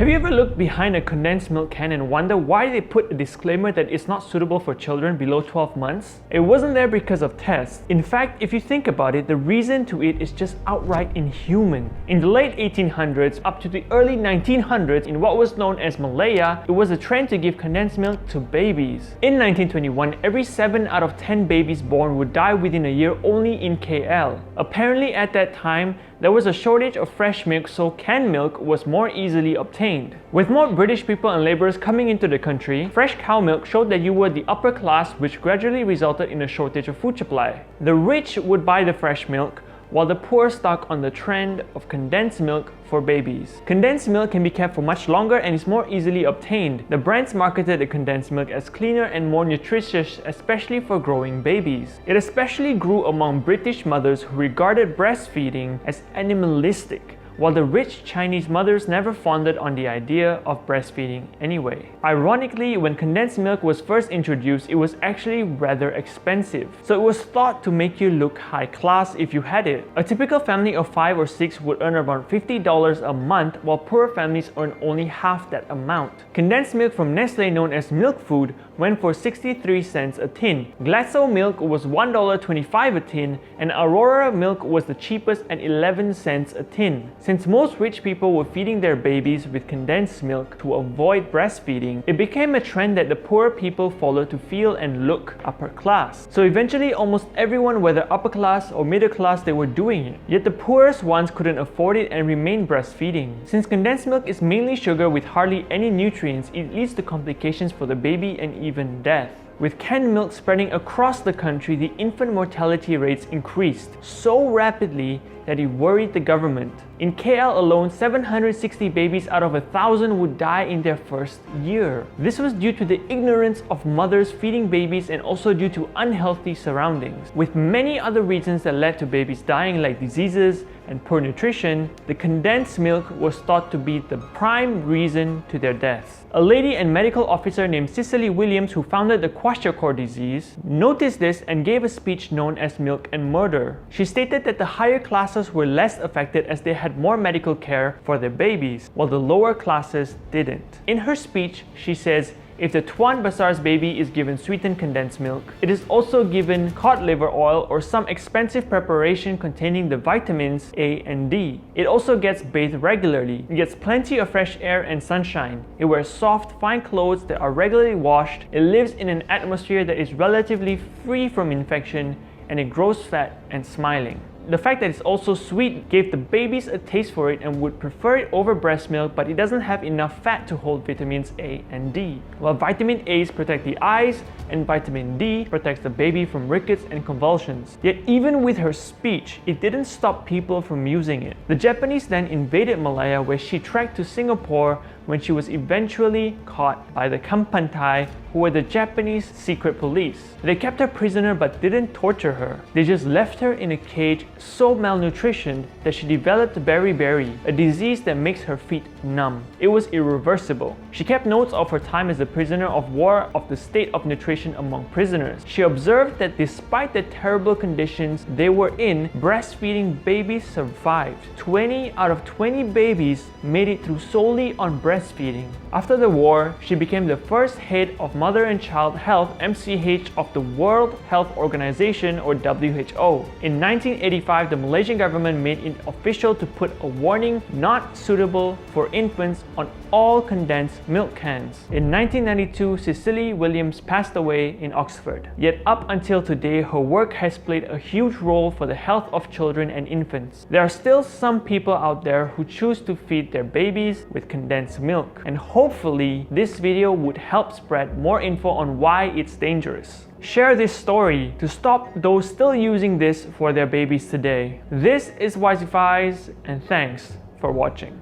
Have you ever looked behind a condensed milk can and wonder why they put a disclaimer that it's not suitable for children below 12 months? It wasn't there because of tests. In fact, if you think about it, the reason to it is just outright inhuman. In the late 1800s up to the early 1900s, in what was known as Malaya, it was a trend to give condensed milk to babies. In 1921, every 7 out of 10 babies born would die within a year only in KL. Apparently at that time, there was a shortage of fresh milk, so canned milk was more easily obtained. With more British people and labourers coming into the country, fresh cow milk showed that you were the upper class, which gradually resulted in a shortage of food supply. The rich would buy the fresh milk, while the poor stuck on the trend of condensed milk for babies. Condensed milk can be kept for much longer and is more easily obtained. The brands marketed the condensed milk as cleaner and more nutritious, especially for growing babies. It especially grew among British mothers who regarded breastfeeding as animalistic, while the rich Chinese mothers never fondled on the idea of breastfeeding anyway. Ironically, when condensed milk was first introduced, it was actually rather expensive, so it was thought to make you look high class if you had it. A typical family of 5 or 6 would earn around $50 a month, while poorer families earn only half that amount. Condensed milk from Nestle, known as milk food, went for 63 cents a tin. Glasso milk was $1.25 a tin, and Aurora milk was the cheapest at 11 cents a tin. Since most rich people were feeding their babies with condensed milk to avoid breastfeeding, it became a trend that the poorer people followed to feel and look upper class. So eventually almost everyone, whether upper class or middle class, they were doing it. Yet the poorest ones couldn't afford it and remained breastfeeding. Since condensed milk is mainly sugar with hardly any nutrients, it leads to complications for the baby and even death. With canned milk spreading across the country, the infant mortality rates increased so rapidly that it worried the government. In KL alone, 760 babies out of 1,000 would die in their first year. This was due to the ignorance of mothers feeding babies and also due to unhealthy surroundings. With many other reasons that led to babies dying, like diseases and poor nutrition, the condensed milk was thought to be the prime reason to their deaths. A lady and medical officer named Cicely Williams, who founded the kwashiorkor disease, noticed this and gave a speech known as Milk and Murder. She stated that the higher classes were less affected as they had more medical care for their babies, while the lower classes didn't. In her speech, she says, if the Tuan Besar's baby is given sweetened condensed milk, it is also given cod liver oil or some expensive preparation containing the vitamins A and D. It also gets bathed regularly. It gets plenty of fresh air and sunshine. It wears soft, fine clothes that are regularly washed. It lives in an atmosphere that is relatively free from infection, and it grows fat and smiling. The fact that it's also sweet gave the babies a taste for it and would prefer it over breast milk, but it doesn't have enough fat to hold vitamins A and D. While vitamin A's protect the eyes and vitamin D protects the baby from rickets and convulsions. Yet even with her speech, it didn't stop people from using it. The Japanese then invaded Malaya, where she trekked to Singapore when she was eventually caught by the Kampantai, who were the Japanese secret police. They kept her prisoner but didn't torture her. They just left her in a cage so malnutritioned that she developed beriberi, a disease that makes her feet numb. It was irreversible. She kept notes of her time as a prisoner of war of the state of nutrition among prisoners. She observed that despite the terrible conditions they were in, breastfeeding babies survived. 20 out of 20 babies made it through solely on breastfeeding. After the war, she became the first head of Mother and Child Health (MCH) of the World Health Organization or WHO. In 1985, the Malaysian government made it official to put a warning not suitable for infants on all condensed milk cans. In 1992, Cicely Williams passed away in Oxford. Yet up until today, her work has played a huge role for the health of children and infants. There are still some people out there who choose to feed their babies with condensed milk, and hopefully this video would help spread more info on why it's dangerous. Share this story to stop those still using this for their babies today. This is Defies, and thanks for watching.